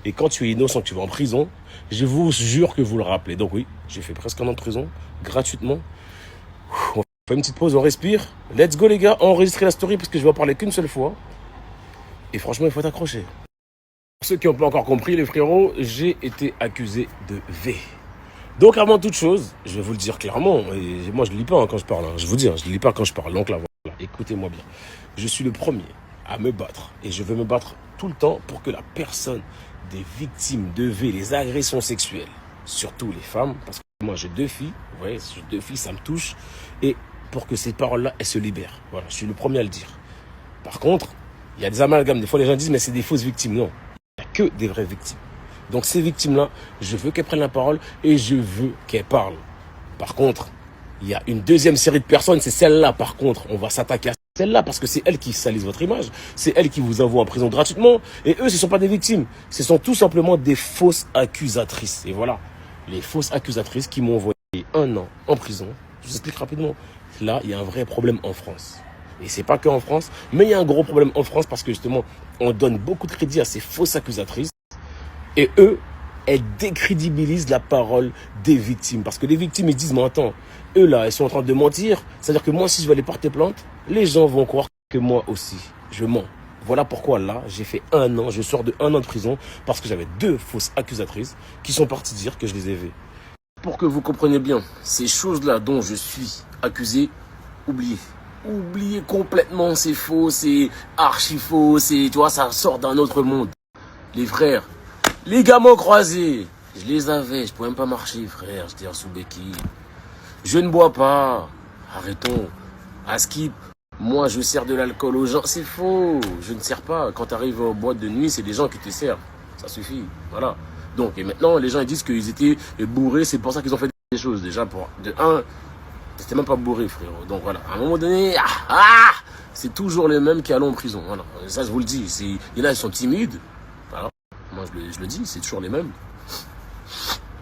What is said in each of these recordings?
Et quand tu es innocent, que tu vas en prison, je vous jure que vous le rappelez. Donc oui, j'ai fait presque un an de prison, gratuitement. On fait une petite pause, on respire. Let's go les gars, enregistrer la story parce que je vais en parler qu'une seule fois. Et franchement, il faut t'accrocher. Pour ceux qui n'ont pas encore compris, les frérots, j'ai été accusé de V. Donc avant toute chose, je vais vous le dire clairement, et moi je ne lis pas quand je parle, je vous dis, je ne lis pas quand je parle, donc là voilà, écoutez-moi bien. Je suis le premier à me battre, et je veux me battre tout le temps pour que la personne des victimes de V, les agressions sexuelles, surtout les femmes, parce que moi j'ai 2 filles, vous voyez, j'ai 2 filles, ça me touche, et pour que ces paroles-là, elles se libèrent. Voilà, je suis le premier à le dire. Par contre, il y a des amalgames, des fois les gens disent mais c'est des fausses victimes, non, il n'y a que des vraies victimes. Donc ces victimes-là, je veux qu'elles prennent la parole et je veux qu'elles parlent. Par contre, il y a une deuxième série de personnes, c'est celle-là par contre, on va s'attaquer à celle-là parce que c'est elles qui salissent votre image, c'est elles qui vous envoient en prison gratuitement et eux, ce ne sont pas des victimes, ce sont tout simplement des fausses accusatrices. Et voilà, les fausses accusatrices qui m'ont envoyé 1 an en prison. Je vous explique rapidement. Là, il y a un vrai problème en France. Et c'est pas qu'en France, mais il y a un gros problème en France parce que justement, on donne beaucoup de crédit à ces fausses accusatrices. Et eux, elles décrédibilisent la parole des victimes. Parce que les victimes, ils disent, mais attends, eux là, ils sont en train de mentir. C'est-à-dire que moi, si je vais aller porter plainte, les gens vont croire que moi aussi, je mens. Voilà pourquoi là, j'ai fait 1 an, je sors de 1 an de prison parce que j'avais 2 fausses accusatrices qui sont parties dire que je les ai vues. Pour que vous compreniez bien, ces choses-là dont je suis accusé, oubliez. Oubliez complètement, c'est faux, c'est archi faux, tu vois, ça sort d'un autre monde. Les frères, ligaments croisés, je les avais, je pouvais même pas marcher, frère, j'étais en sous-béquille. Je ne bois pas, arrêtons. À Skip, moi je sers de l'alcool aux gens, c'est faux, je ne sers pas. Quand tu arrives en boîte de nuit, c'est des gens qui te servent, ça suffit, voilà. Donc, et maintenant, les gens ils disent qu'ils étaient bourrés, c'est pour ça qu'ils ont fait des choses. Déjà, de 1, c'était même pas bourré, frérot. Donc voilà, à un moment donné, c'est toujours les mêmes qui allons en prison, voilà. Ça, je vous le dis, il y en a, ils sont timides, voilà. Moi, je le dis, c'est toujours les mêmes.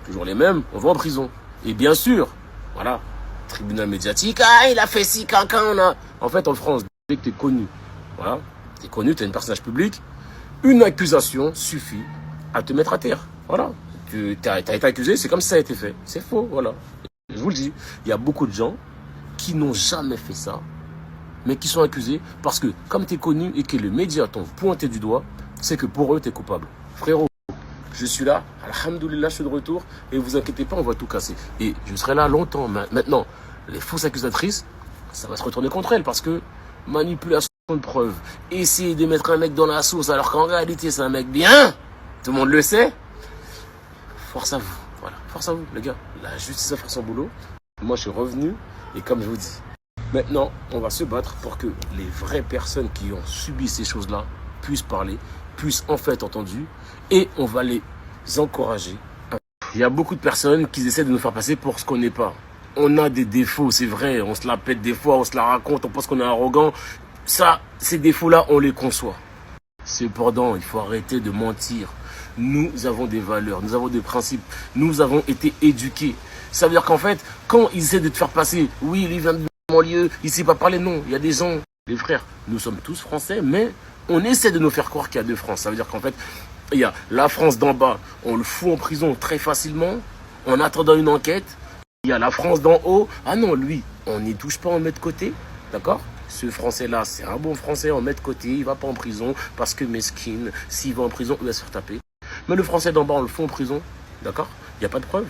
Toujours les mêmes, on va en prison. Et bien sûr, voilà, tribunal médiatique, il a fait ci, cancan, En fait, en France, dès que tu es connu, voilà, tu es connu, tu es un personnage public, une accusation suffit à te mettre à terre. Voilà, tu as été accusé, c'est comme si ça a été fait. C'est faux, voilà. Je vous le dis, il y a beaucoup de gens qui n'ont jamais fait ça, mais qui sont accusés parce que, comme tu es connu et que les médias t'ont pointé du doigt, c'est que pour eux, tu es coupable. Frérot, je suis là, alhamdoulilah, je suis de retour, et vous inquiétez pas, on va tout casser. Et je serai là longtemps. Maintenant, les fausses accusatrices, ça va se retourner contre elles, parce que manipulation de preuves, essayer de mettre un mec dans la sauce, alors qu'en réalité, c'est un mec bien, tout le monde le sait. Force à vous, voilà, force à vous, les gars. La justice va faire son boulot. Moi, je suis revenu, et comme je vous dis, maintenant, on va se battre pour que les vraies personnes qui ont subi ces choses-là puissent parler, puissent en fait entendu, et on va les encourager. Il y a beaucoup de personnes qui essaient de nous faire passer pour ce qu'on n'est pas. On a des défauts, c'est vrai, on se la pète des fois, on se la raconte, on pense qu'on est arrogant. Ça, ces défauts-là, on les conçoit. Cependant, il faut arrêter de mentir. Nous avons des valeurs, nous avons des principes, nous avons été éduqués. Ça veut dire qu'en fait, quand ils essaient de te faire passer, oui, il vient de mon lieu, il ne sait pas parler, non, il y a des gens, les frères, nous sommes tous français, mais on essaie de nous faire croire qu'il y a 2 France. Ça veut dire qu'en fait, il y a la France d'en bas, on le fout en prison très facilement, en attendant une enquête. Il y a la France d'en haut, ah non, lui, on n'y touche pas, on met de côté, d'accord? Ce Français-là, c'est un bon Français, on met de côté, il ne va pas en prison, parce que mesquine, s'il va en prison, il va se faire taper. Mais le Français d'en bas, on le fout en prison, d'accord? Il n'y a pas de preuve.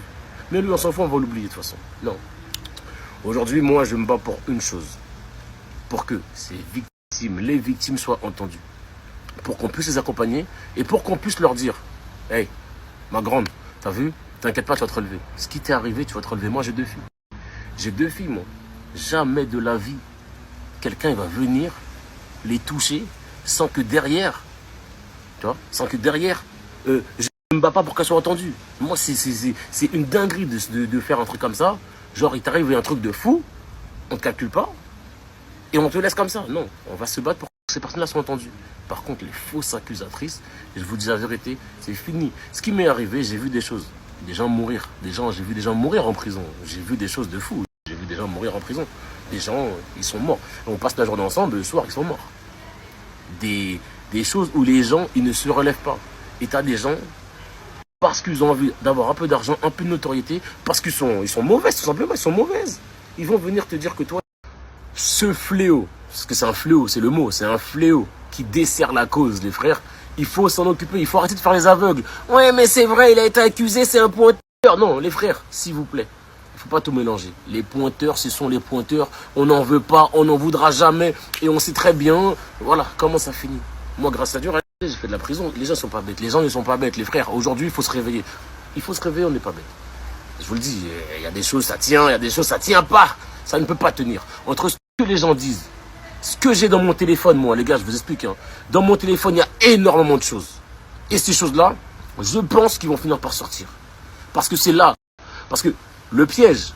Mais lui, on s'en fout, on va l'oublier de toute façon. Non. Aujourd'hui, moi, je me bats pour une chose. Pour que ces victimes, les victimes soient entendues. Pour qu'on puisse les accompagner et pour qu'on puisse leur dire, hey, ma grande, t'as vu? T'inquiète pas, tu vas te relever. Ce qui t'est arrivé, tu vas te relever. Moi, j'ai 2 filles. J'ai 2 filles, moi. Jamais de la vie, quelqu'un va venir les toucher sans que derrière, tu vois, sans que derrière, je ne me bats pas pour qu'elles soient entendues. Moi, c'est une dinguerie de faire un truc comme ça. Genre, il t'arrive un truc de fou, on ne te calcule pas, et on te laisse comme ça. Non, on va se battre pour que ces personnes-là soient entendues. Par contre, les fausses accusatrices, je vous dis la vérité, c'est fini. Ce qui m'est arrivé, j'ai vu des choses. Des gens mourir. J'ai vu des gens mourir en prison. J'ai vu des choses de fou. J'ai vu des gens mourir en prison. Des gens, ils sont morts. On passe la journée ensemble, le soir, ils sont morts. Des choses où les gens, ils ne se relèvent pas. Et t'as des gens, parce qu'ils ont envie d'avoir un peu d'argent, un peu de notoriété, parce qu'ils sont mauvais, tout simplement, ils sont mauvaises. Ils vont venir te dire que toi, ce fléau, parce que c'est un fléau, c'est le mot, c'est un fléau qui dessert la cause, les frères. Il faut s'en occuper, il faut arrêter de faire les aveugles. Ouais, mais c'est vrai, il a été accusé, c'est un pointeur. Non, les frères, s'il vous plaît, il ne faut pas tout mélanger. Les pointeurs, ce sont les pointeurs. On n'en veut pas, on n'en voudra jamais. Et on sait très bien, voilà, comment ça finit. Moi, grâce à Dieu, j'ai fait de la prison. Les gens ne sont pas bêtes. Les gens ne sont pas bêtes, les frères. Aujourd'hui, il faut se réveiller. Il faut se réveiller, on n'est pas bêtes. Je vous le dis, il y a des choses, ça tient, il y a des choses, ça tient pas. Ça ne peut pas tenir. Entre ce que les gens disent, ce que j'ai dans mon téléphone, moi, les gars, je vous explique. Hein. Dans mon téléphone, il y a énormément de choses. Et ces choses-là, je pense qu'ils vont finir par sortir. Parce que c'est là. Parce que le piège,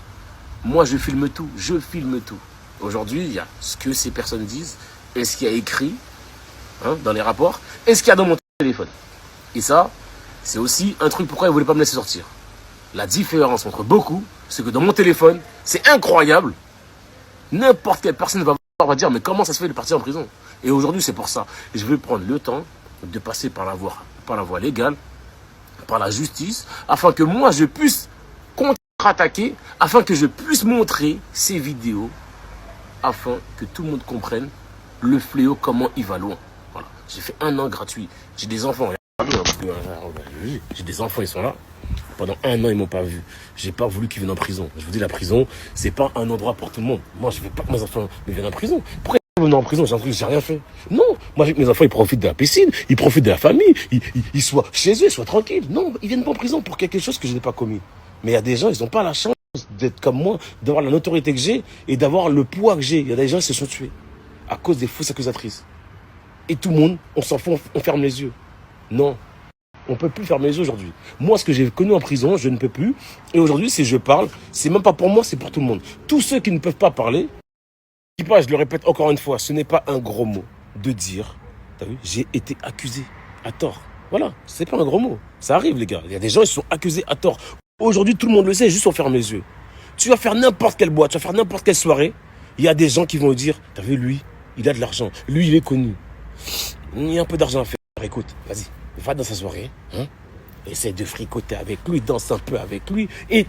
moi, je filme tout. Je filme tout. Aujourd'hui, il y a ce que ces personnes disent et ce qu'il y a écrit dans les rapports et ce qu'il y a dans mon téléphone. Et ça, c'est aussi un truc pourquoi ils ne voulaient pas me laisser sortir. La différence entre beaucoup, c'est que dans mon téléphone, c'est incroyable. N'importe quelle personne va dire, mais comment ça se fait de partir en prison? Et aujourd'hui, c'est pour ça. Je vais prendre le temps de passer par la voie légale, par la justice, afin que moi, je puisse contre-attaquer, afin que je puisse montrer ces vidéos, afin que tout le monde comprenne le fléau, comment il va loin. Voilà. J'ai fait 1 an gratuit. J'ai des enfants. J'ai des enfants, ils sont là. Pendant 1 an, ils m'ont pas vu. J'ai pas voulu qu'ils viennent en prison. Je vous dis, la prison, c'est pas un endroit pour tout le monde. Moi, je veux pas que mes enfants viennent en prison. Pourquoi ils viennent en prison? J'ai rien fait. Non, moi, mes enfants, ils profitent de la piscine, ils profitent de la famille, ils soient chez eux, ils soient tranquilles. Non, ils viennent pas en prison pour quelque chose que je n'ai pas commis. Mais il y a des gens, ils n'ont pas la chance d'être comme moi, d'avoir la notoriété que j'ai et d'avoir le poids que j'ai. Il y a des gens qui se sont tués à cause des fausses accusatrices. Et tout le monde, on s'en fout, on ferme les yeux. Non. On ne peut plus fermer les yeux aujourd'hui. Moi, ce que j'ai connu en prison, je ne peux plus. Et aujourd'hui, si je parle, c'est même pas pour moi, c'est pour tout le monde. Tous ceux qui ne peuvent pas parler, je le répète encore une fois, ce n'est pas un gros mot de dire, t'as vu, j'ai été accusé à tort. Voilà, c'est pas un gros mot. Ça arrive, les gars. Il y a des gens qui sont accusés à tort. Aujourd'hui, tout le monde le sait, juste on ferme les yeux. Tu vas faire n'importe quelle boîte, tu vas faire n'importe quelle soirée, il y a des gens qui vont dire, t'as vu, lui, il a de l'argent. Lui, il est connu. Il y a un peu d'argent à faire. Écoute, vas-y. Va dans sa soirée, essaie de fricoter avec lui, danse un peu avec lui et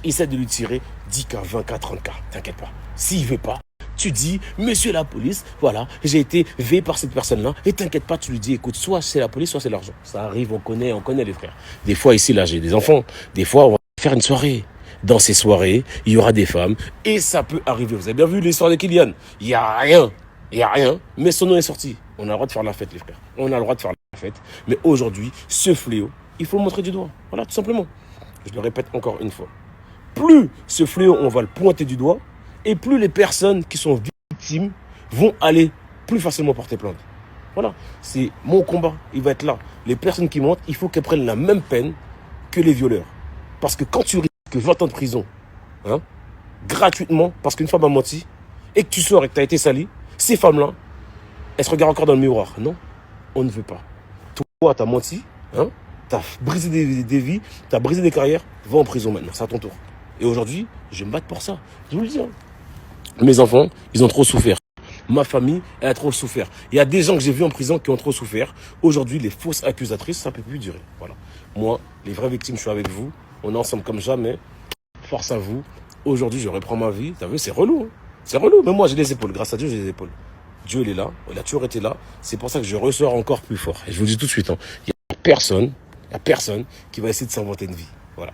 essaie de lui tirer 10K, 20K, 30K. T'inquiète pas. S'il veut pas, tu dis, monsieur la police, voilà, j'ai été veillé par cette personne-là. Et t'inquiète pas, tu lui dis, écoute, soit c'est la police, soit c'est l'argent. Ça arrive, on connaît les frères. Des fois, ici, là, j'ai des enfants. Des fois, on va faire une soirée. Dans ces soirées, il y aura des femmes et ça peut arriver. Vous avez bien vu l'histoire de Kylian. Il n'y a rien, mais son nom est sorti. On a le droit de faire la fête, les frères. On a le droit de faire la fête. Mais aujourd'hui, ce fléau, il faut le montrer du doigt. Voilà, tout simplement. Je le répète encore une fois. Plus ce fléau, on va le pointer du doigt, et plus les personnes qui sont victimes vont aller plus facilement porter plainte. Voilà, c'est mon combat. Il va être là. Les personnes qui mentent, il faut qu'elles prennent la même peine que les violeurs. Parce que quand tu risques 20 ans de prison, gratuitement, parce qu'une femme a menti, et que tu sors et que tu as été sali, ces femmes-là, elles se regardent encore dans le miroir. Non, on ne veut pas. Toi, tu as menti, tu as brisé des vies, tu as brisé des carrières, va en prison maintenant, c'est à ton tour. Et aujourd'hui, je vais me battre pour ça. Je vous le dis. Mes enfants, ils ont trop souffert. Ma famille, elle a trop souffert. Il y a des gens que j'ai vus en prison qui ont trop souffert. Aujourd'hui, les fausses accusatrices, ça ne peut plus durer. Voilà. Moi, les vraies victimes, je suis avec vous. On est ensemble comme jamais. Force à vous. Aujourd'hui, je reprends ma vie. T'as vu, c'est relou. C'est relou. Mais moi, j'ai les épaules. Grâce à Dieu, j'ai les épaules. Dieu, il est là. Il a toujours été là. C'est pour ça que je ressors encore plus fort. Et je vous le dis tout de suite. Il n'y a personne qui va essayer de s'inventer une vie. Voilà.